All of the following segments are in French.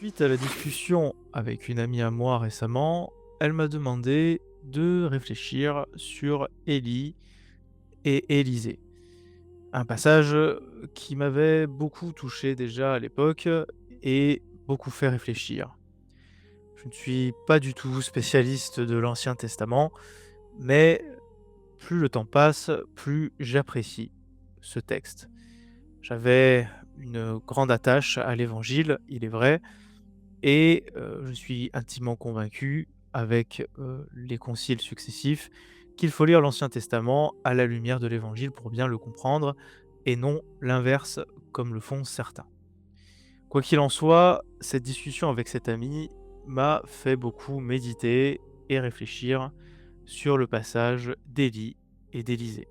Suite à la discussion avec une amie à moi récemment, elle m'a demandé de réfléchir sur Élie et Élisée. Un passage qui m'avait beaucoup touché déjà à l'époque et beaucoup fait réfléchir. Je ne suis pas du tout spécialiste de l'Ancien Testament, mais plus le temps passe, plus j'apprécie ce texte. J'avais une grande attache à l'Évangile, il est vrai, et je suis intimement convaincu, avec, les conciles successifs, qu'il faut lire l'Ancien Testament à la lumière de l'Évangile pour bien le comprendre et non l'inverse comme le font certains. Quoi qu'il en soit, cette discussion avec cet ami m'a fait beaucoup méditer et réfléchir sur le passage d'Élie et d'Élisée.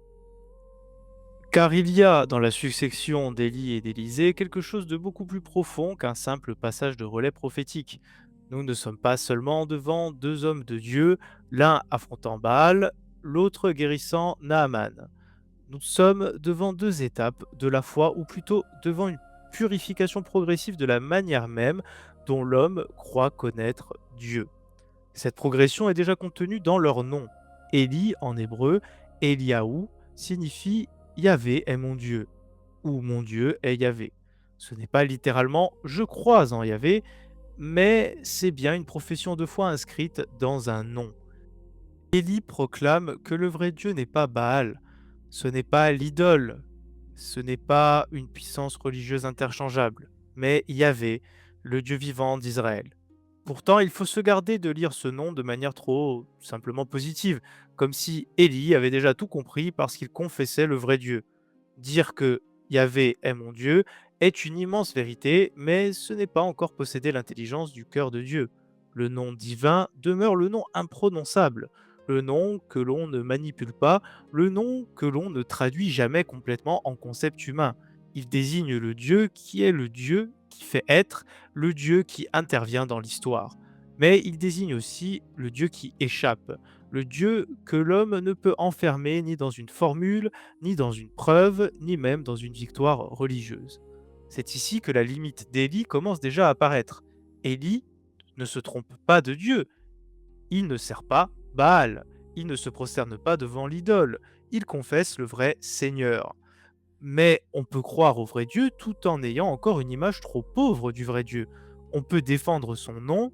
Car il y a dans la succession d'Élie et d'Élisée quelque chose de beaucoup plus profond qu'un simple passage de relais prophétique. Nous ne sommes pas seulement devant deux hommes de Dieu, l'un affrontant Baal, l'autre guérissant Naaman. Nous sommes devant deux étapes de la foi, ou plutôt devant une purification progressive de la manière même dont l'homme croit connaître Dieu. Cette progression est déjà contenue dans leur nom. Élie en hébreu, Eliaou, signifie Yahvé est mon Dieu ou mon Dieu est Yahvé. Ce n'est pas littéralement je crois en Yahvé, mais c'est bien une profession de foi inscrite dans un nom. Élie proclame que le vrai Dieu n'est pas Baal, ce n'est pas l'idole, ce n'est pas une puissance religieuse interchangeable, mais Yahvé, le Dieu vivant d'Israël. Pourtant, il faut se garder de lire ce nom de manière trop simplement positive, comme si Élie avait déjà tout compris parce qu'il confessait le vrai Dieu. Dire que Yahvé est mon Dieu est une immense vérité, mais ce n'est pas encore posséder l'intelligence du cœur de Dieu. Le nom divin demeure le nom imprononçable, le nom que l'on ne manipule pas, le nom que l'on ne traduit jamais complètement en concept humain. Il désigne le Dieu qui est le Dieu qui fait être, le Dieu qui intervient dans l'histoire. Mais il désigne aussi le Dieu qui échappe, le Dieu que l'homme ne peut enfermer ni dans une formule, ni dans une preuve, ni même dans une victoire religieuse. C'est ici que la limite d'Élie commence déjà à apparaître. Élie ne se trompe pas de Dieu, il ne sert pas Baal, il ne se prosterne pas devant l'idole, il confesse le vrai Seigneur. Mais on peut croire au vrai Dieu tout en ayant encore une image trop pauvre du vrai Dieu. On peut défendre son nom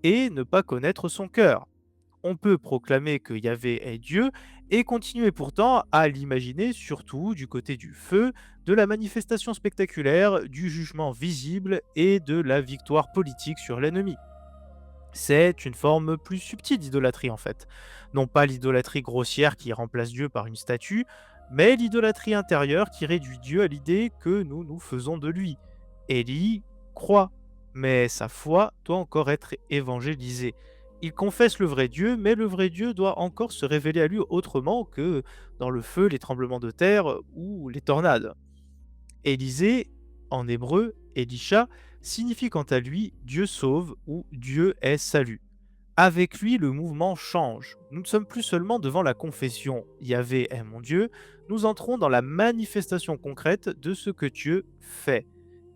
et ne pas connaître son cœur. On peut proclamer que Yahvé est Dieu et continuer pourtant à l'imaginer surtout du côté du feu, de la manifestation spectaculaire, du jugement visible et de la victoire politique sur l'ennemi. C'est une forme plus subtile d'idolâtrie en fait. Non pas l'idolâtrie grossière qui remplace Dieu par une statue, mais l'idolâtrie intérieure qui réduit Dieu à l'idée que nous nous faisons de lui. Élie croit, mais sa foi doit encore être évangélisée. Il confesse le vrai Dieu, mais le vrai Dieu doit encore se révéler à lui autrement que dans le feu, les tremblements de terre ou les tornades. Élisée, en hébreu, Elisha, signifie quant à lui Dieu sauve ou Dieu est salut. Avec lui, le mouvement change. Nous ne sommes plus seulement devant la confession Yahvé est mon Dieu, nous entrons dans la manifestation concrète de ce que Dieu fait.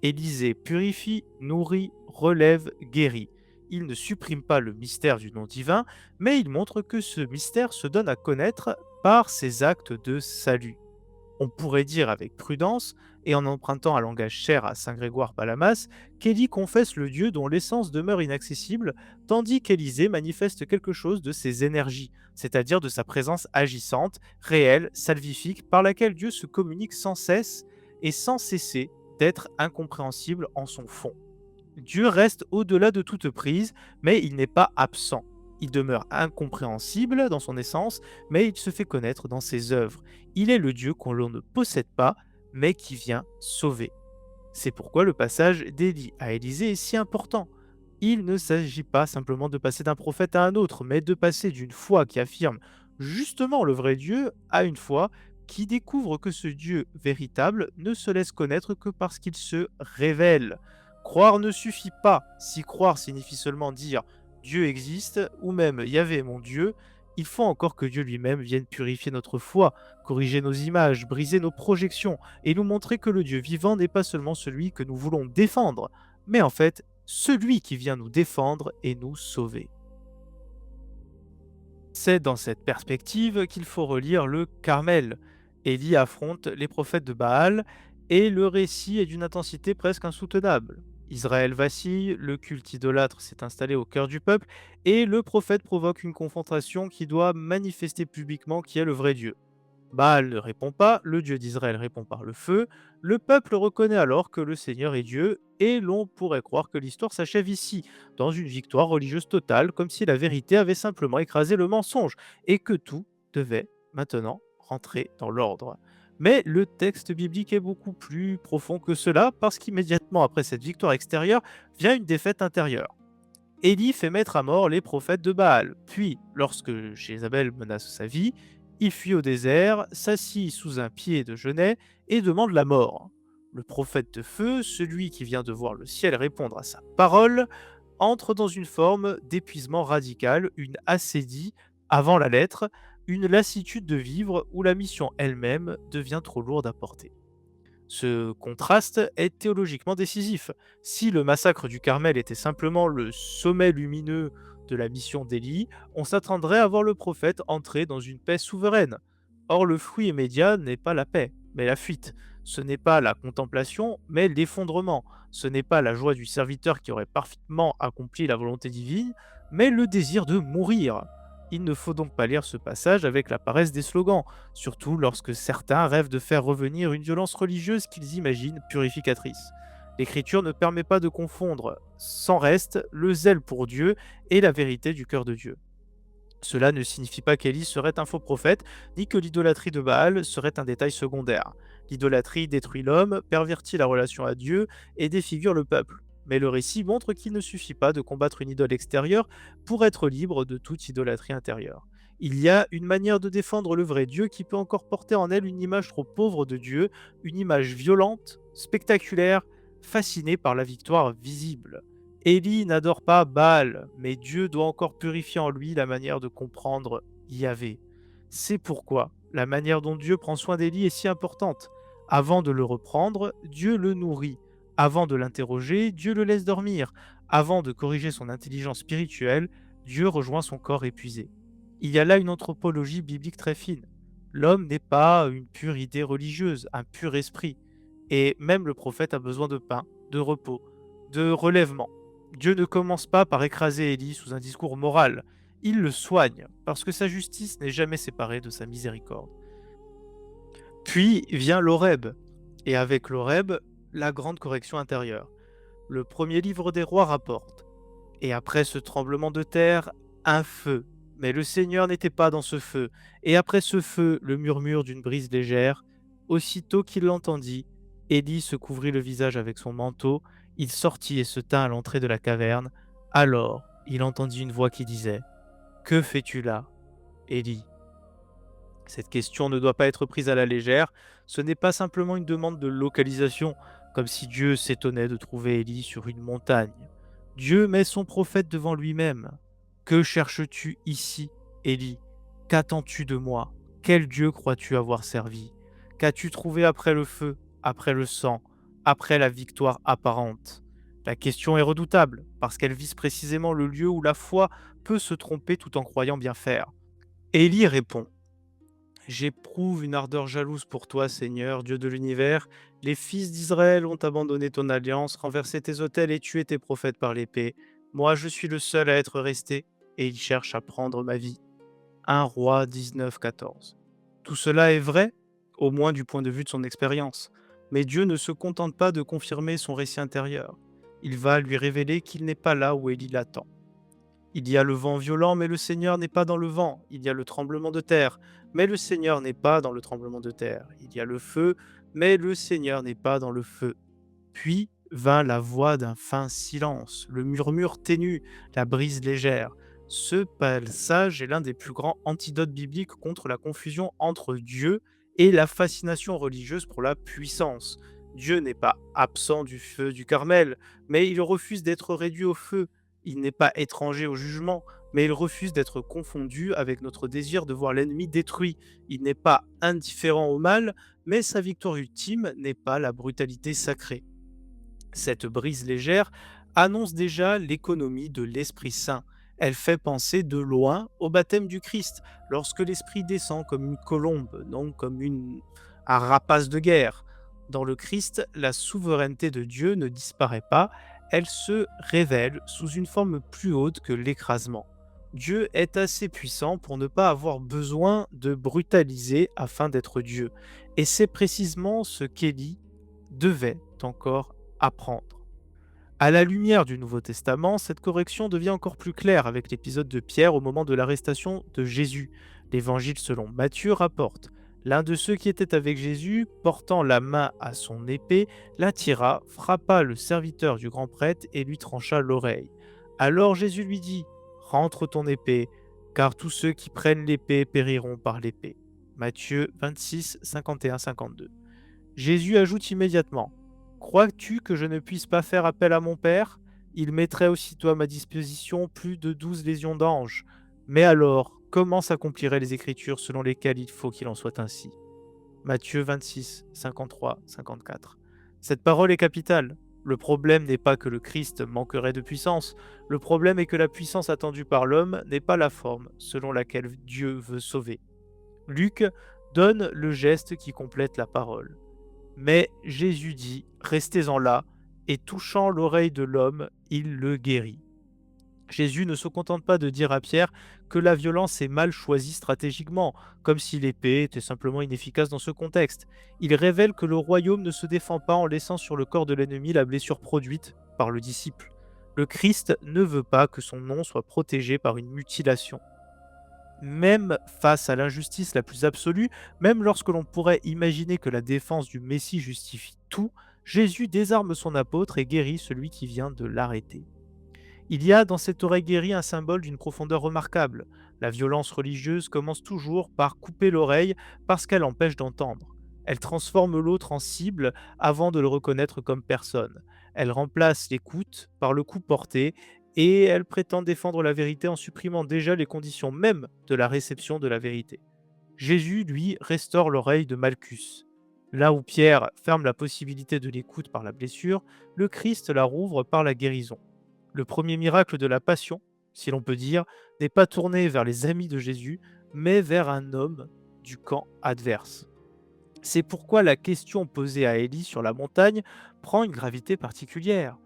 Élisée purifie, nourrit, relève, guérit. Il ne supprime pas le mystère du nom divin, mais il montre que ce mystère se donne à connaître par ses actes de salut. On pourrait dire avec prudence, et en empruntant un langage cher à saint Grégoire Palamas, qu'Élie confesse le Dieu dont l'essence demeure inaccessible, tandis qu'Élisée manifeste quelque chose de ses énergies, c'est-à-dire de sa présence agissante, réelle, salvifique, par laquelle Dieu se communique sans cesse et sans cesser d'être incompréhensible en son fond. Dieu reste au-delà de toute prise, mais il n'est pas absent. Il demeure incompréhensible dans son essence, mais il se fait connaître dans ses œuvres. Il est le Dieu qu'on l'on ne possède pas, mais qui vient sauver. C'est pourquoi le passage d'Élie à Élisée est si important. Il ne s'agit pas simplement de passer d'un prophète à un autre, mais de passer d'une foi qui affirme justement le vrai Dieu à une foi qui découvre que ce Dieu véritable ne se laisse connaître que parce qu'il se révèle. Croire ne suffit pas. Si croire signifie seulement dire Dieu existe ou même Yahvé est mon Dieu, il faut encore que Dieu lui-même vienne purifier notre foi, corriger nos images, briser nos projections et nous montrer que le Dieu vivant n'est pas seulement celui que nous voulons défendre, mais en fait celui qui vient nous défendre et nous sauver. C'est dans cette perspective qu'il faut relire le Carmel. Élie affronte les prophètes de Baal et le récit est d'une intensité presque insoutenable. Israël vacille, le culte idolâtre s'est installé au cœur du peuple et le prophète provoque une confrontation qui doit manifester publiquement qui est le vrai Dieu. Baal ne répond pas, le Dieu d'Israël répond par le feu, le peuple reconnaît alors que le Seigneur est Dieu, et l'on pourrait croire que l'histoire s'achève ici, dans une victoire religieuse totale, comme si la vérité avait simplement écrasé le mensonge, et que tout devait maintenant rentrer dans l'ordre. Mais le texte biblique est beaucoup plus profond que cela, parce qu'immédiatement après cette victoire extérieure vient une défaite intérieure. Élie fait mettre à mort les prophètes de Baal. Puis, lorsque Jézabel menace sa vie, il fuit au désert, s'assit sous un pied de genêt et demande la mort. Le prophète de feu, celui qui vient de voir le ciel répondre à sa parole, entre dans une forme d'épuisement radical, une assédie avant la lettre, une lassitude de vivre où la mission elle-même devient trop lourde à porter. Ce contraste est théologiquement décisif. Si le massacre du Carmel était simplement le sommet lumineux de la mission d'Élie, on s'attendrait à voir le prophète entrer dans une paix souveraine. Or, le fruit immédiat n'est pas la paix, mais la fuite. Ce n'est pas la contemplation, mais l'effondrement. Ce n'est pas la joie du serviteur qui aurait parfaitement accompli la volonté divine, mais le désir de mourir. Il ne faut donc pas lire ce passage avec la paresse des slogans, surtout lorsque certains rêvent de faire revenir une violence religieuse qu'ils imaginent purificatrice. L'Écriture ne permet pas de confondre, sans reste, le zèle pour Dieu et la vérité du cœur de Dieu. Cela ne signifie pas qu'Élie serait un faux prophète, ni que l'idolâtrie de Baal serait un détail secondaire. L'idolâtrie détruit l'homme, pervertit la relation à Dieu et défigure le peuple. Mais le récit montre qu'il ne suffit pas de combattre une idole extérieure pour être libre de toute idolâtrie intérieure. Il y a une manière de défendre le vrai Dieu qui peut encore porter en elle une image trop pauvre de Dieu, une image violente, spectaculaire, fascinée par la victoire visible. Élie n'adore pas Baal, mais Dieu doit encore purifier en lui la manière de comprendre Yahvé. C'est pourquoi la manière dont Dieu prend soin d'Élie est si importante. Avant de le reprendre, Dieu le nourrit. Avant de l'interroger, Dieu le laisse dormir. Avant de corriger son intelligence spirituelle, Dieu rejoint son corps épuisé. Il y a là une anthropologie biblique très fine. L'homme n'est pas une pure idée religieuse, un pur esprit. Et même le prophète a besoin de pain, de repos, de relèvement. Dieu ne commence pas par écraser Élie sous un discours moral. Il le soigne, parce que sa justice n'est jamais séparée de sa miséricorde. Puis vient l'Horeb, et avec l'Horeb, la grande correction intérieure. Le premier livre des rois rapporte. Et après ce tremblement de terre, un feu. Mais le Seigneur n'était pas dans ce feu. Et après ce feu, le murmure d'une brise légère. Aussitôt qu'il l'entendit, Élie se couvrit le visage avec son manteau. Il sortit et se tint à l'entrée de la caverne. Alors, il entendit une voix qui disait: Que fais-tu là, Élie? Cette question ne doit pas être prise à la légère. Ce n'est pas simplement une demande de localisation, comme si Dieu s'étonnait de trouver Élie sur une montagne. Dieu met son prophète devant lui-même. Que cherches-tu ici, Élie? Qu'attends-tu de moi? Quel Dieu crois-tu avoir servi? Qu'as-tu trouvé après le feu, après le sang, après la victoire apparente? La question est redoutable, parce qu'elle vise précisément le lieu où la foi peut se tromper tout en croyant bien faire. Élie répond: J'éprouve une ardeur jalouse pour toi, Seigneur, Dieu de l'univers. Les fils d'Israël ont abandonné ton alliance, renversé tes autels et tué tes prophètes par l'épée. Moi, je suis le seul à être resté, et ils cherchent à prendre ma vie. 1 Roi 19:14. Tout cela est vrai, au moins du point de vue de son expérience. Mais Dieu ne se contente pas de confirmer son récit intérieur. Il va lui révéler qu'il n'est pas là où Élie l'attend. Il y a le vent violent, mais le Seigneur n'est pas dans le vent. Il y a le tremblement de terre, mais le Seigneur n'est pas dans le tremblement de terre. Il y a le feu, mais le Seigneur n'est pas dans le feu. Puis vint la voix d'un fin silence, le murmure ténu, la brise légère. Ce passage est l'un des plus grands antidotes bibliques contre la confusion entre Dieu et la fascination religieuse pour la puissance. Dieu n'est pas absent du feu du Carmel, mais il refuse d'être réduit au feu. Il n'est pas étranger au jugement, mais il refuse d'être confondu avec notre désir de voir l'ennemi détruit. Il n'est pas indifférent au mal, mais sa victoire ultime n'est pas la brutalité sacrée. Cette brise légère annonce déjà l'économie de l'Esprit Saint. Elle fait penser de loin au baptême du Christ, lorsque l'Esprit descend comme une colombe, non comme un rapace de guerre. Dans le Christ, la souveraineté de Dieu ne disparaît pas, elle se révèle sous une forme plus haute que l'écrasement. Dieu est assez puissant pour ne pas avoir besoin de brutaliser afin d'être Dieu. Et c'est précisément ce qu'Élie devait encore apprendre. À la lumière du Nouveau Testament, cette correction devient encore plus claire avec l'épisode de Pierre au moment de l'arrestation de Jésus. L'Évangile selon Matthieu rapporte: L'un de ceux qui étaient avec Jésus, portant la main à son épée, la tira, frappa le serviteur du grand prêtre et lui trancha l'oreille. Alors Jésus lui dit: Rentre ton épée, car tous ceux qui prennent l'épée périront par l'épée. Matthieu 26, 51-52. Jésus ajoute immédiatement: Crois-tu que je ne puisse pas faire appel à mon Père? Il mettrait aussitôt à ma disposition plus de 12 légions d'anges. Mais alors, comment s'accompliraient les Écritures selon lesquelles il faut qu'il en soit ainsi? Matthieu 26, 53, 54. Cette parole est capitale. Le problème n'est pas que le Christ manquerait de puissance, le problème est que la puissance attendue par l'homme n'est pas la forme selon laquelle Dieu veut sauver. Luc donne le geste qui complète la parole. Mais Jésus dit: Restez-en là, et touchant l'oreille de l'homme, il le guérit. Jésus ne se contente pas de dire à Pierre que la violence est mal choisie stratégiquement, comme si l'épée était simplement inefficace dans ce contexte. Il révèle que le royaume ne se défend pas en laissant sur le corps de l'ennemi la blessure produite par le disciple. Le Christ ne veut pas que son nom soit protégé par une mutilation. Même face à l'injustice la plus absolue, même lorsque l'on pourrait imaginer que la défense du Messie justifie tout, Jésus désarme son apôtre et guérit celui qui vient de l'arrêter. Il y a dans cette oreille guérie un symbole d'une profondeur remarquable. La violence religieuse commence toujours par couper l'oreille parce qu'elle empêche d'entendre. Elle transforme l'autre en cible avant de le reconnaître comme personne. Elle remplace l'écoute par le coup porté et elle prétend défendre la vérité en supprimant déjà les conditions même de la réception de la vérité. Jésus, lui, restaure l'oreille de Malchus. Là où Pierre ferme la possibilité de l'écoute par la blessure, le Christ la rouvre par la guérison. Le premier miracle de la Passion, si l'on peut dire, n'est pas tourné vers les amis de Jésus, mais vers un homme du camp adverse. C'est pourquoi la question posée à Élie sur la montagne prend une gravité particulière.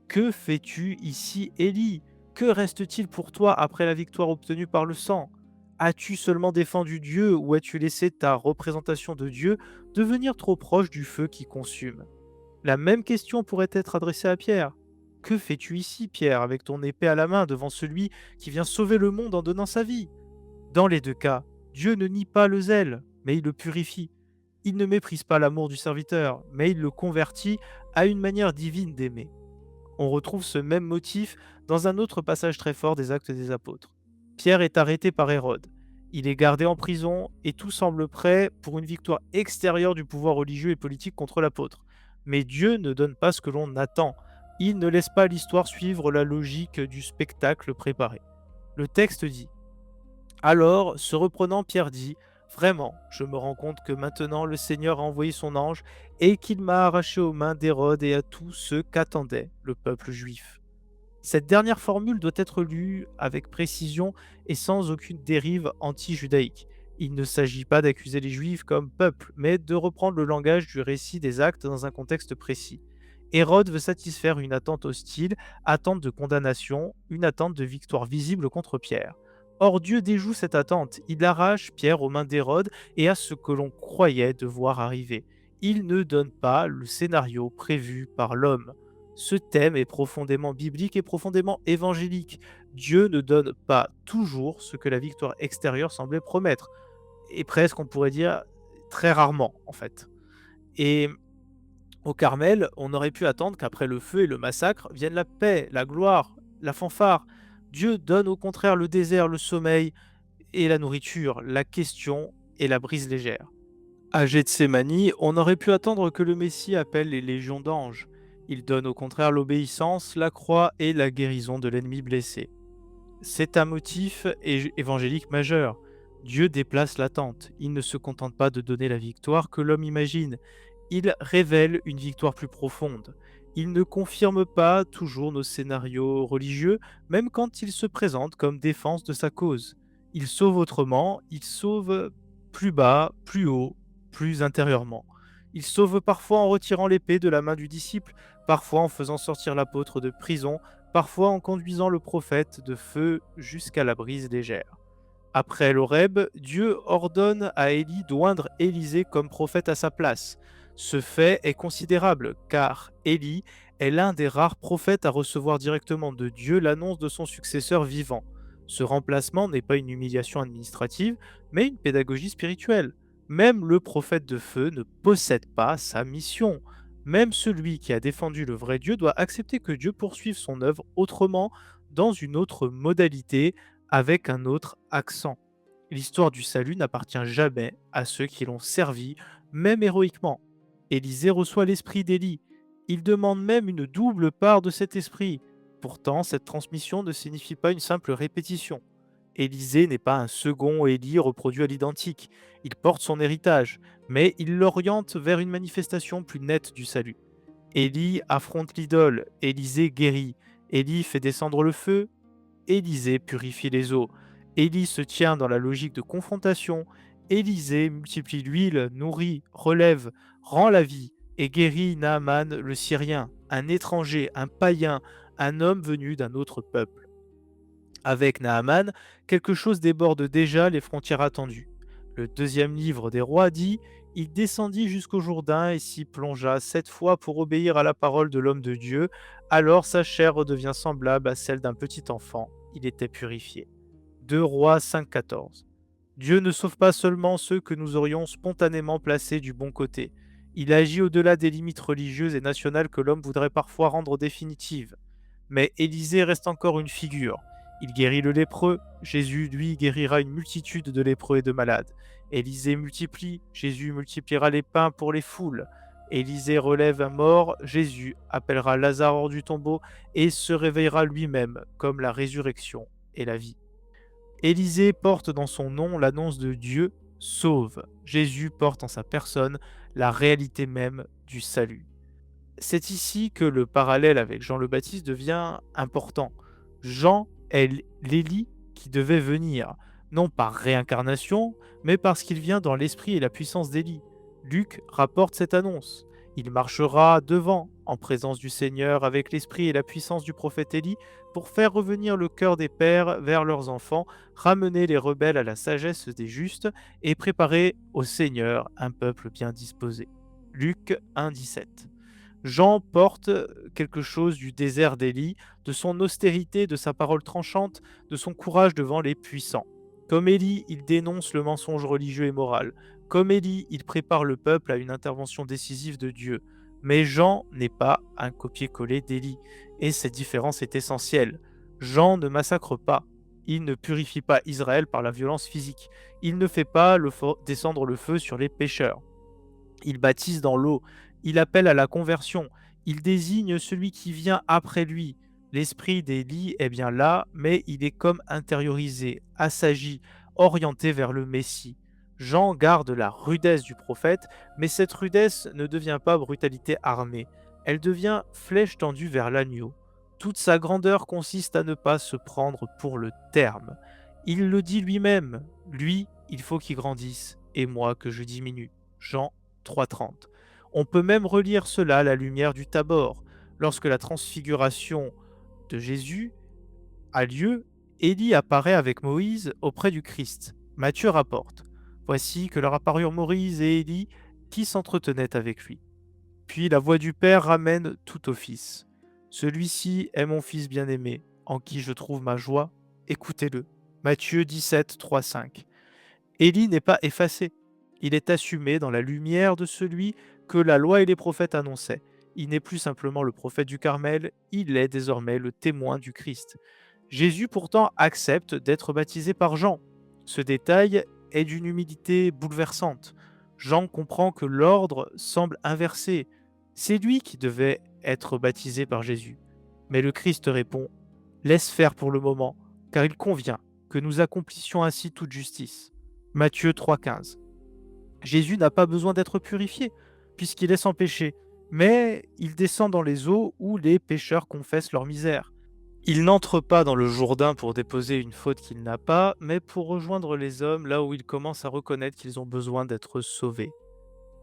Que fais-tu ici, Élie? Que reste-t-il pour toi après la victoire obtenue par le sang? As-tu seulement défendu Dieu ou as-tu laissé ta représentation de Dieu devenir trop proche du feu qui consume? La même question pourrait être adressée à Pierre. Que fais-tu ici, Pierre, avec ton épée à la main devant celui qui vient sauver le monde en donnant sa vie? Dans les deux cas, Dieu ne nie pas le zèle, mais il le purifie. Il ne méprise pas l'amour du serviteur, mais il le convertit à une manière divine d'aimer. On retrouve ce même motif dans un autre passage très fort des Actes des Apôtres. Pierre est arrêté par Hérode. Il est gardé en prison et tout semble prêt pour une victoire extérieure du pouvoir religieux et politique contre l'apôtre. Mais Dieu ne donne pas ce que l'on attend. Il ne laisse pas l'histoire suivre la logique du spectacle préparé. Le texte dit: Alors, se reprenant, Pierre dit: Vraiment, je me rends compte que maintenant le Seigneur a envoyé son ange et qu'il m'a arraché aux mains d'Hérode et à tous ceux qu'attendait le peuple juif. Cette dernière formule doit être lue avec précision et sans aucune dérive anti-judaïque. Il ne s'agit pas d'accuser les Juifs comme peuple, mais de reprendre le langage du récit des actes dans un contexte précis. Hérode veut satisfaire une attente hostile, attente de condamnation, une attente de victoire visible contre Pierre. Or Dieu déjoue cette attente, il arrache Pierre aux mains d'Hérode et à ce que l'on croyait devoir arriver. Il ne donne pas le scénario prévu par l'homme. Ce thème est profondément biblique et profondément évangélique. Dieu ne donne pas toujours ce que la victoire extérieure semblait promettre. Et presque, on pourrait dire, très rarement, en fait. Et au Carmel, on aurait pu attendre qu'après le feu et le massacre vienne la paix, la gloire, la fanfare. Dieu donne au contraire le désert, le sommeil et la nourriture, la question et la brise légère. À Gethsémani, on aurait pu attendre que le Messie appelle les légions d'anges. Il donne au contraire l'obéissance, la croix et la guérison de l'ennemi blessé. C'est un motif évangélique majeur. Dieu déplace l'attente. Il ne se contente pas de donner la victoire que l'homme imagine. Il révèle une victoire plus profonde. Il ne confirme pas toujours nos scénarios religieux, même quand il se présente comme défense de sa cause. Il sauve autrement, il sauve plus bas, plus haut, plus intérieurement. Il sauve parfois en retirant l'épée de la main du disciple, parfois en faisant sortir l'apôtre de prison, parfois en conduisant le prophète de feu jusqu'à la brise légère. Après l'Horeb, Dieu ordonne à Élie d'oindre Élisée comme prophète à sa place. Ce fait est considérable, car Élie est l'un des rares prophètes à recevoir directement de Dieu l'annonce de son successeur vivant. Ce remplacement n'est pas une humiliation administrative, mais une pédagogie spirituelle. Même le prophète de feu ne possède pas sa mission. Même celui qui a défendu le vrai Dieu doit accepter que Dieu poursuive son œuvre autrement, dans une autre modalité, avec un autre accent. L'histoire du salut n'appartient jamais à ceux qui l'ont servi, même héroïquement. Élisée reçoit l'esprit d'Élie. Il demande même une double part de cet esprit. Pourtant, cette transmission ne signifie pas une simple répétition. Élisée n'est pas un second Élie reproduit à l'identique. Il porte son héritage, mais il l'oriente vers une manifestation plus nette du salut. Élie affronte l'idole, Élisée guérit. Élie fait descendre le feu, Élisée purifie les eaux. Élie se tient dans la logique de confrontation. Élisée multiplie l'huile, nourrit, relève, rend la vie et guérit Naaman le Syrien, un étranger, un païen, un homme venu d'un autre peuple. Avec Naaman, quelque chose déborde déjà les frontières attendues. Le deuxième livre des rois dit: Il descendit jusqu'au Jourdain et s'y plongea 7 fois pour obéir à la parole de l'homme de Dieu. Alors sa chair redevient semblable à celle d'un petit enfant. Il était purifié. 2 Rois 5,14. Dieu ne sauve pas seulement ceux que nous aurions spontanément placés du bon côté. Il agit au-delà des limites religieuses et nationales que l'homme voudrait parfois rendre définitives. Mais Élisée reste encore une figure. Il guérit le lépreux, Jésus, lui, guérira une multitude de lépreux et de malades. Élisée multiplie, Jésus multipliera les pains pour les foules. Élisée relève un mort, Jésus appellera Lazare hors du tombeau et se réveillera lui-même comme la résurrection et la vie. Élisée porte dans son nom l'annonce de Dieu sauve. Jésus porte en sa personne la réalité même du salut. C'est ici que le parallèle avec Jean le Baptiste devient important. Jean est l'Élie qui devait venir, non par réincarnation, mais parce qu'il vient dans l'esprit et la puissance d'Élie. Luc rapporte cette annonce. Il marchera devant, en présence du Seigneur, avec l'esprit et la puissance du prophète Élie, pour faire revenir le cœur des pères vers leurs enfants, ramener les rebelles à la sagesse des justes et préparer au Seigneur un peuple bien disposé. Luc 1,17. Jean porte quelque chose du désert d'Élie, de son austérité, de sa parole tranchante, de son courage devant les puissants. Comme Élie, il dénonce le mensonge religieux et moral. Comme Élie, il prépare le peuple à une intervention décisive de Dieu. Mais Jean n'est pas un copier-coller d'Élie, et cette différence est essentielle. Jean ne massacre pas. Il ne purifie pas Israël par la violence physique. Il ne fait pas descendre le feu sur les pécheurs. Il baptise dans l'eau, il appelle à la conversion, il désigne celui qui vient après lui. L'esprit d'Élie est bien là, mais il est comme intériorisé, assagi, orienté vers le Messie. Jean garde la rudesse du prophète, mais cette rudesse ne devient pas brutalité armée, elle devient flèche tendue vers l'agneau. Toute sa grandeur consiste à ne pas se prendre pour le terme. Il le dit lui-même, lui, il faut qu'il grandisse, et moi que je diminue. Jean 3,30. On peut même relire cela à la lumière du Tabor. Lorsque la transfiguration de Jésus a lieu, Élie apparaît avec Moïse auprès du Christ. Matthieu rapporte: Voici que leur apparurent Moïse et Élie qui s'entretenaient avec lui. Puis la voix du Père ramène tout au Fils. Celui-ci est mon Fils bien-aimé, en qui je trouve ma joie. Écoutez-le. Matthieu 17, 3, 5. Élie n'est pas effacé. Il est assumé dans la lumière de celui que la loi et les prophètes annonçaient. Il n'est plus simplement le prophète du Carmel, il est désormais le témoin du Christ. Jésus pourtant accepte d'être baptisé par Jean. Ce détail est d'une humilité bouleversante. Jean comprend que l'ordre semble inversé. C'est lui qui devait être baptisé par Jésus. Mais le Christ répond: Laisse faire pour le moment, car il convient que nous accomplissions ainsi toute justice. Matthieu 3,15. Jésus n'a pas besoin d'être purifié, puisqu'il est sans péché. mais il descend dans les eaux où les pécheurs confessent leur misère. Il n'entre pas dans le Jourdain pour déposer une faute qu'il n'a pas, mais pour rejoindre les hommes là où ils commencent à reconnaître qu'ils ont besoin d'être sauvés.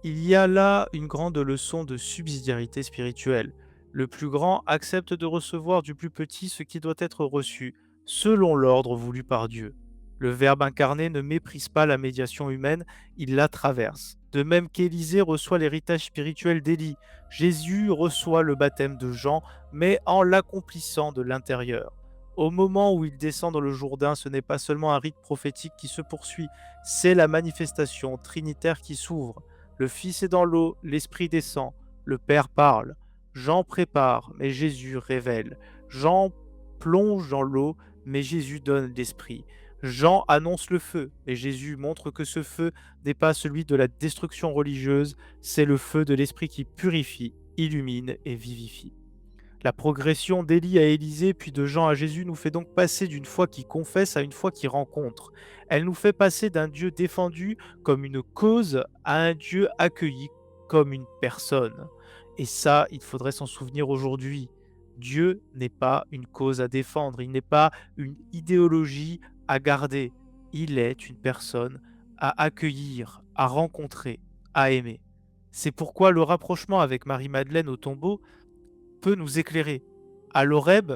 Il y a là une grande leçon de subsidiarité spirituelle. Le plus grand accepte de recevoir du plus petit ce qui doit être reçu, selon l'ordre voulu par Dieu. Le Verbe incarné ne méprise pas la médiation humaine, il la traverse. De même qu'Élisée reçoit l'héritage spirituel d'Élie, Jésus reçoit le baptême de Jean, mais en l'accomplissant de l'intérieur. Au moment où il descend dans le Jourdain, ce n'est pas seulement un rite prophétique qui se poursuit, c'est la manifestation trinitaire qui s'ouvre. Le Fils est dans l'eau, l'Esprit descend, le Père parle. Jean prépare, mais Jésus révèle. Jean plonge dans l'eau, mais Jésus donne l'Esprit. Jean annonce le feu, mais Jésus montre que ce feu n'est pas celui de la destruction religieuse, c'est le feu de l'Esprit qui purifie, illumine et vivifie. La progression d'Élie à Élisée puis de Jean à Jésus nous fait donc passer d'une foi qui confesse à une foi qui rencontre. Elle nous fait passer d'un Dieu défendu comme une cause à un Dieu accueilli comme une personne. Et ça, il faudrait s'en souvenir aujourd'hui. Dieu n'est pas une cause à défendre, il n'est pas une idéologie à garder. Il est une personne à accueillir, à rencontrer, à aimer. C'est pourquoi le rapprochement avec Marie-Madeleine au tombeau peut nous éclairer. À l'Horeb,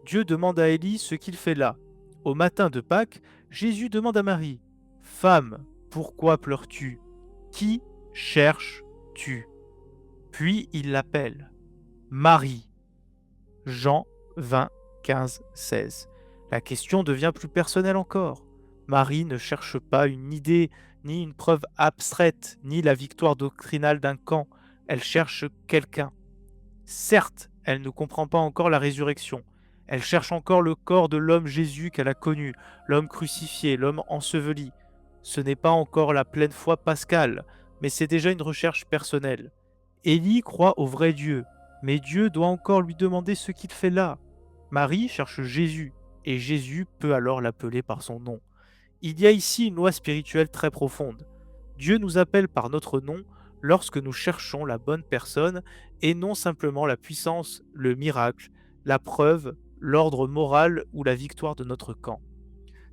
Dieu demande à Élie ce qu'il fait là. Au matin de Pâques, Jésus demande à Marie: Femme, pourquoi pleures-tu? Qui cherches-tu? Puis il l'appelle Marie. Jean 20, 15, 16. La question devient plus personnelle encore. Marie ne cherche pas une idée, ni une preuve abstraite, ni la victoire doctrinale d'un camp. Elle cherche quelqu'un. Certes, elle ne comprend pas encore la résurrection. Elle cherche encore le corps de l'homme Jésus qu'elle a connu, l'homme crucifié, l'homme enseveli. Ce n'est pas encore la pleine foi pascale, mais c'est déjà une recherche personnelle. Élie croit au vrai Dieu, mais Dieu doit encore lui demander ce qu'il fait là. Marie cherche Jésus, et Jésus peut alors l'appeler par son nom. Il y a ici une loi spirituelle très profonde. Dieu nous appelle par notre nom lorsque nous cherchons la bonne personne et non simplement la puissance, le miracle, la preuve, l'ordre moral ou la victoire de notre camp.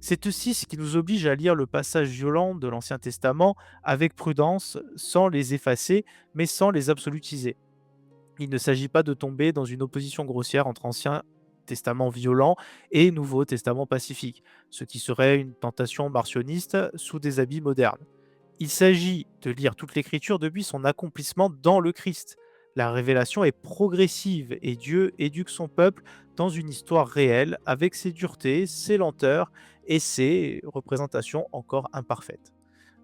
C'est aussi ce qui nous oblige à lire le passage violent de l'Ancien Testament avec prudence, sans les effacer, mais sans les absolutiser. Il ne s'agit pas de tomber dans une opposition grossière entre Ancien Testament violent et Nouveau Testament pacifique, ce qui serait une tentation martionniste sous des habits modernes. Il s'agit de lire toute l'Écriture depuis son accomplissement dans le Christ. La révélation est progressive et Dieu éduque son peuple dans une histoire réelle avec ses duretés, ses lenteurs et ses représentations encore imparfaites.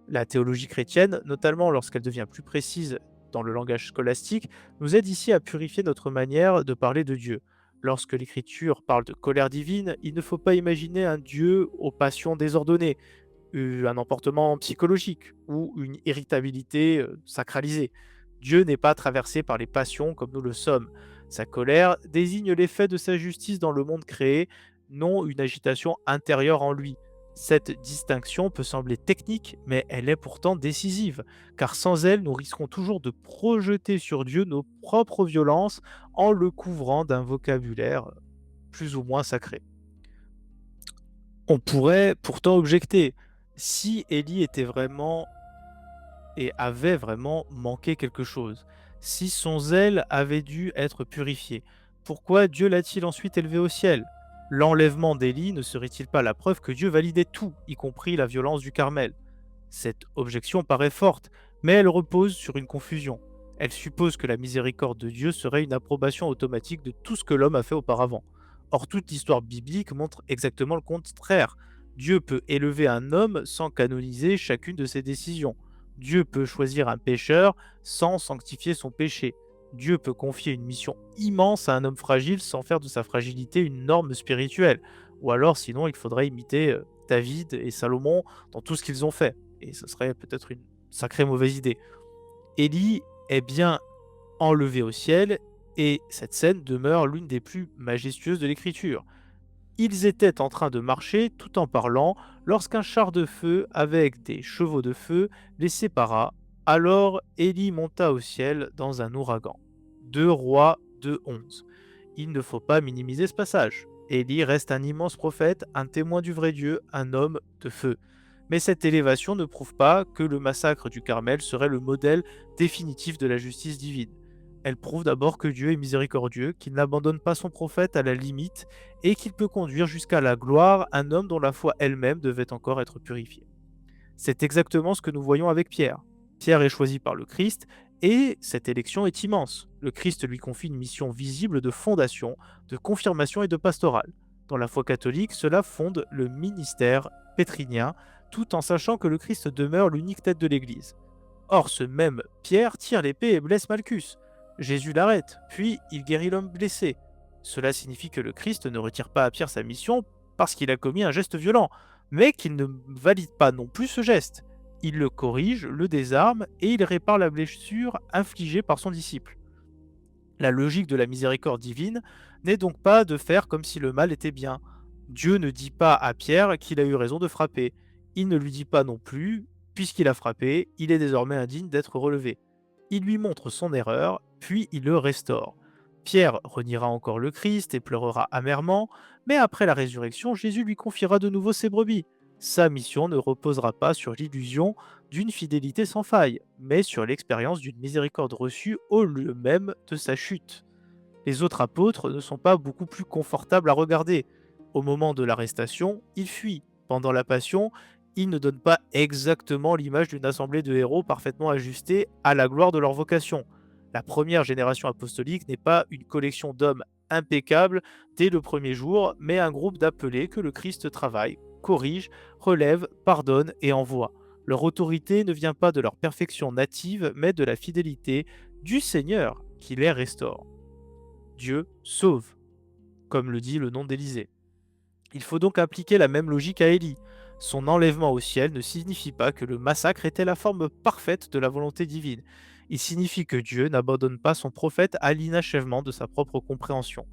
La théologie chrétienne, notamment lorsqu'elle devient plus précise dans le langage scolastique, nous aide ici à purifier notre manière de parler de Dieu. Lorsque l'Écriture parle de colère divine, il ne faut pas imaginer un Dieu aux passions désordonnées, un emportement psychologique ou une irritabilité sacralisée. Dieu n'est pas traversé par les passions comme nous le sommes. Sa colère désigne l'effet de sa justice dans le monde créé, non une agitation intérieure en lui. Cette distinction peut sembler technique, mais elle est pourtant décisive, car sans elle, nous risquons toujours de projeter sur Dieu nos propres violences en le couvrant d'un vocabulaire plus ou moins sacré. On pourrait pourtant objecter, si Élie était vraiment et avait vraiment manqué quelque chose, si son zèle avait dû être purifié, pourquoi Dieu l'a-t-il ensuite élevé au ciel? L'enlèvement d'Élie ne serait-il pas la preuve que Dieu validait tout, y compris la violence du Carmel? Cette objection paraît forte, mais elle repose sur une confusion. Elle suppose que la miséricorde de Dieu serait une approbation automatique de tout ce que l'homme a fait auparavant. Or, toute l'histoire biblique montre exactement le contraire. Dieu peut élever un homme sans canoniser chacune de ses décisions. Dieu peut choisir un pécheur sans sanctifier son péché. Dieu peut confier une mission immense à un homme fragile sans faire de sa fragilité une norme spirituelle. Ou alors, sinon, il faudrait imiter David et Salomon dans tout ce qu'ils ont fait. Et ce serait peut-être une sacrée mauvaise idée. Élie est bien enlevé au ciel et cette scène demeure l'une des plus majestueuses de l'écriture. Ils étaient en train de marcher tout en parlant lorsqu'un char de feu avec des chevaux de feu les sépara. Alors Élie monta au ciel dans un ouragan. 2 Rois 2:11. Il ne faut pas minimiser ce passage. Élie reste un immense prophète, un témoin du vrai Dieu, un homme de feu. Mais cette élévation ne prouve pas que le massacre du Carmel serait le modèle définitif de la justice divine. Elle prouve d'abord que Dieu est miséricordieux, qu'il n'abandonne pas son prophète à la limite et qu'il peut conduire jusqu'à la gloire un homme dont la foi elle-même devait encore être purifiée. C'est exactement ce que nous voyons avec Pierre. Pierre est choisi par le Christ et cette élection est immense. Le Christ lui confie une mission visible de fondation, de confirmation et de pastorale. Dans la foi catholique, cela fonde le ministère pétrinien, tout en sachant que le Christ demeure l'unique tête de l'Église. Or, ce même Pierre tire l'épée et blesse Malchus. Jésus l'arrête, puis il guérit l'homme blessé. Cela signifie que le Christ ne retire pas à Pierre sa mission parce qu'il a commis un geste violent, mais qu'il ne valide pas non plus ce geste. Il le corrige, le désarme et il répare la blessure infligée par son disciple. La logique de la miséricorde divine n'est donc pas de faire comme si le mal était bien. Dieu ne dit pas à Pierre qu'il a eu raison de frapper. Il ne lui dit pas non plus, puisqu'il a frappé, il est désormais indigne d'être relevé. Il lui montre son erreur, puis il le restaure. Pierre reniera encore le Christ et pleurera amèrement, mais après la résurrection, Jésus lui confiera de nouveau ses brebis. Sa mission ne reposera pas sur l'illusion d'une fidélité sans faille, mais sur l'expérience d'une miséricorde reçue au lieu même de sa chute. Les autres apôtres ne sont pas beaucoup plus confortables à regarder. Au moment de l'arrestation, ils fuient. Pendant la passion, ils ne donnent pas exactement l'image d'une assemblée de héros parfaitement ajustés à la gloire de leur vocation. La première génération apostolique n'est pas une collection d'hommes impeccables dès le premier jour, mais un groupe d'appelés que le Christ travaille, corrige, relève, pardonne et envoie. Leur autorité ne vient pas de leur perfection native, mais de la fidélité du Seigneur qui les restaure. Dieu sauve, comme le dit le nom d'Élisée. Il faut donc appliquer la même logique à Élie. Son enlèvement au ciel ne signifie pas que le massacre était la forme parfaite de la volonté divine. Il signifie que Dieu n'abandonne pas son prophète à l'inachèvement de sa propre compréhension.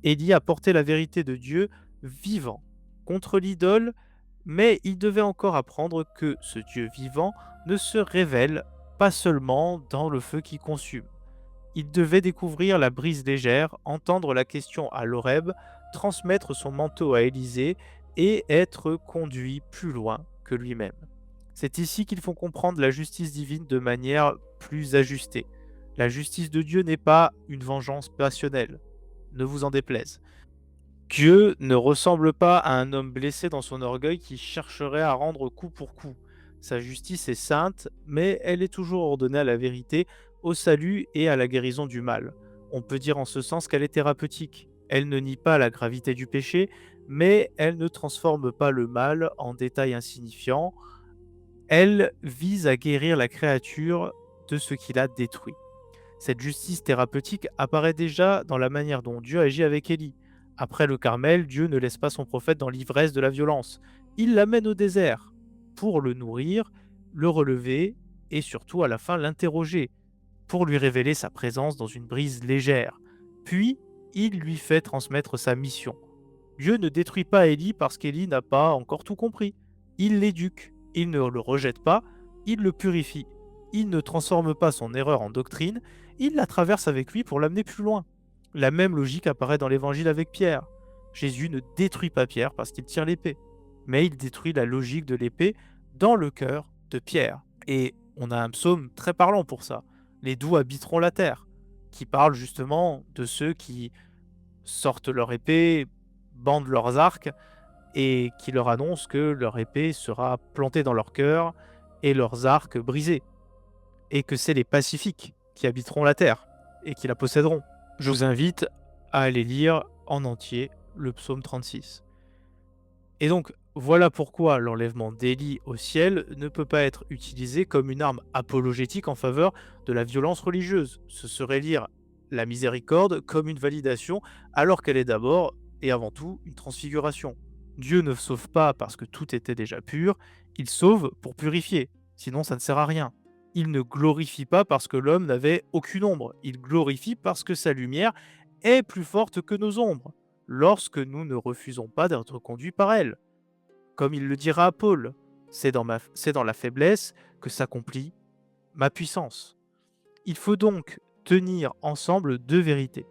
Élie a porté la vérité de Dieu vivant contre l'idole, mais il devait encore apprendre que ce Dieu vivant ne se révèle pas seulement dans le feu qui consume. Il devait découvrir la brise légère, entendre la question à l'Horeb, transmettre son manteau à Élisée et être conduit plus loin que lui-même. C'est ici qu'il faut comprendre la justice divine de manière plus ajustée. La justice de Dieu n'est pas une vengeance passionnelle, ne vous en déplaise. Dieu ne ressemble pas à un homme blessé dans son orgueil qui chercherait à rendre coup pour coup. Sa justice est sainte, mais elle est toujours ordonnée à la vérité, au salut et à la guérison du mal. On peut dire en ce sens qu'elle est thérapeutique. Elle ne nie pas la gravité du péché, mais elle ne transforme pas le mal en détail insignifiant. Elle vise à guérir la créature de ce qu'il a détruit. Cette justice thérapeutique apparaît déjà dans la manière dont Dieu agit avec Élie. Après le Carmel, Dieu ne laisse pas son prophète dans l'ivresse de la violence. Il l'amène au désert pour le nourrir, le relever et surtout à la fin l'interroger pour lui révéler sa présence dans une brise légère. Puis, il lui fait transmettre sa mission. Dieu ne détruit pas Élie parce qu'Élie n'a pas encore tout compris. Il l'éduque, il ne le rejette pas, il le purifie. Il ne transforme pas son erreur en doctrine, il la traverse avec lui pour l'amener plus loin. La même logique apparaît dans l'évangile avec Pierre. Jésus ne détruit pas Pierre parce qu'il tire l'épée, mais il détruit la logique de l'épée dans le cœur de Pierre. Et on a un psaume très parlant pour ça. Les doux habiteront la terre, qui parle justement de ceux qui sortent leur épée, bandent leurs arcs et qui leur annoncent que leur épée sera plantée dans leur cœur et leurs arcs brisés, et que c'est les pacifiques qui habiteront la terre et qui la posséderont. Je vous invite à aller lire en entier le psaume 36. Et donc, voilà pourquoi l'enlèvement d'Élie au ciel ne peut pas être utilisé comme une arme apologétique en faveur de la violence religieuse. Ce serait lire la miséricorde comme une validation, alors qu'elle est d'abord et avant tout une transfiguration. Dieu ne sauve pas parce que tout était déjà pur, il sauve pour purifier, sinon ça ne sert à rien. Il ne glorifie pas parce que l'homme n'avait aucune ombre, il glorifie parce que sa lumière est plus forte que nos ombres, lorsque nous ne refusons pas d'être conduits par elle. Comme il le dira à Paul, c'est dans la faiblesse que s'accomplit ma puissance. Il faut donc tenir ensemble deux vérités.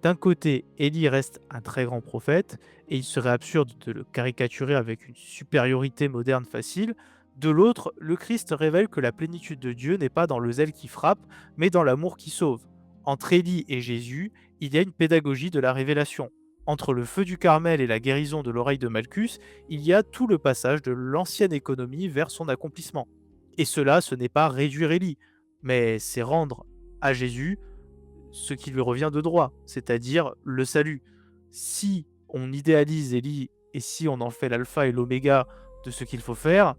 D'un côté, Élie reste un très grand prophète, et il serait absurde de le caricaturer avec une supériorité moderne facile. De l'autre, le Christ révèle que la plénitude de Dieu n'est pas dans le zèle qui frappe, mais dans l'amour qui sauve. Entre Élie et Jésus, il y a une pédagogie de la révélation. Entre le feu du Carmel et la guérison de l'oreille de Malchus, il y a tout le passage de l'ancienne économie vers son accomplissement. Et cela, ce n'est pas réduire Élie, mais c'est rendre à Jésus ce qui lui revient de droit, c'est-à-dire le salut. Si on idéalise Élie et si on en fait l'alpha et l'oméga de ce qu'il faut faire,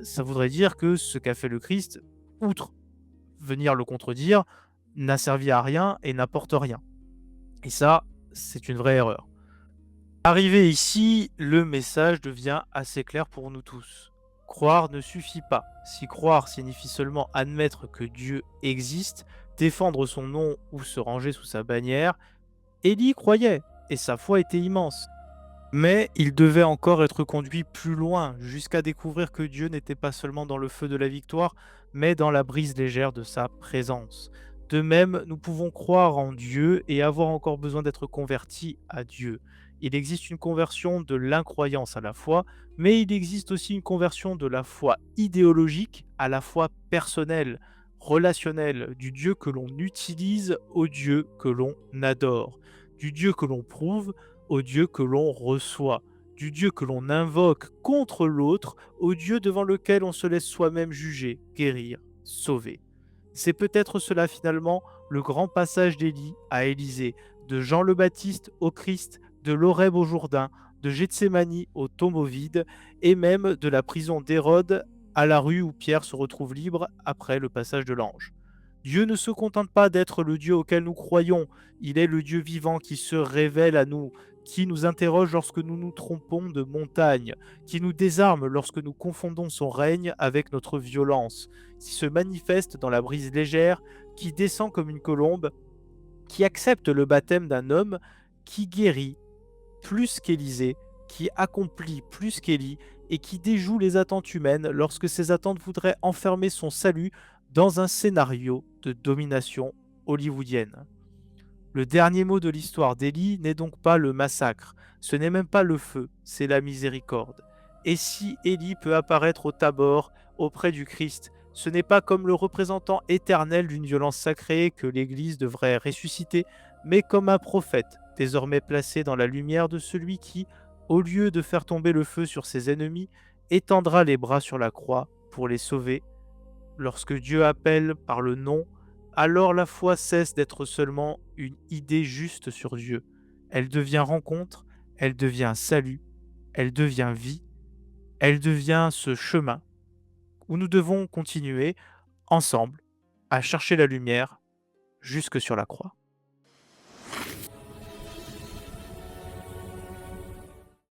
ça voudrait dire que ce qu'a fait le Christ, outre venir le contredire, n'a servi à rien et n'apporte rien. Et ça, c'est une vraie erreur. Arrivé ici, le message devient assez clair pour nous tous. Croire ne suffit pas. Si croire signifie seulement admettre que Dieu existe, défendre son nom ou se ranger sous sa bannière, Élie croyait, et sa foi était immense. Mais il devait encore être conduit plus loin, jusqu'à découvrir que Dieu n'était pas seulement dans le feu de la victoire, mais dans la brise légère de sa présence. De même, nous pouvons croire en Dieu et avoir encore besoin d'être convertis à Dieu. Il existe une conversion de l'incroyance à la foi, mais il existe aussi une conversion de la foi idéologique à la foi personnelle, relationnelle, du Dieu que l'on utilise au Dieu que l'on adore, du Dieu que l'on prouve au Dieu que l'on reçoit, du Dieu que l'on invoque contre l'autre, au Dieu devant lequel on se laisse soi-même juger, guérir, sauver. C'est peut-être cela finalement le grand passage d'Élie à Élysée, de Jean le Baptiste au Christ, de l'Horeb au Jourdain, de Gethsémani au tombeau vide, et même de la prison d'Hérode à la rue où Pierre se retrouve libre après le passage de l'ange. Dieu ne se contente pas d'être le Dieu auquel nous croyons, il est le Dieu vivant qui se révèle à nous, qui nous interroge lorsque nous nous trompons de montagne, qui nous désarme lorsque nous confondons son règne avec notre violence, qui se manifeste dans la brise légère, qui descend comme une colombe, qui accepte le baptême d'un homme, qui guérit plus qu'Élisée, qui accomplit plus qu'Élie, et qui déjoue les attentes humaines lorsque ces attentes voudraient enfermer son salut dans un scénario de domination hollywoodienne. Le dernier mot de l'histoire d'Élie n'est donc pas le massacre, ce n'est même pas le feu, c'est la miséricorde. Et si Élie peut apparaître au Tabor, auprès du Christ, ce n'est pas comme le représentant éternel d'une violence sacrée que l'Église devrait ressusciter, mais comme un prophète, désormais placé dans la lumière de celui qui, au lieu de faire tomber le feu sur ses ennemis, étendra les bras sur la croix pour les sauver. Lorsque Dieu appelle par le nom, alors la foi cesse d'être seulement une idée juste sur Dieu. Elle devient rencontre, elle devient salut, elle devient vie, elle devient ce chemin où nous devons continuer ensemble à chercher la lumière jusque sur la croix.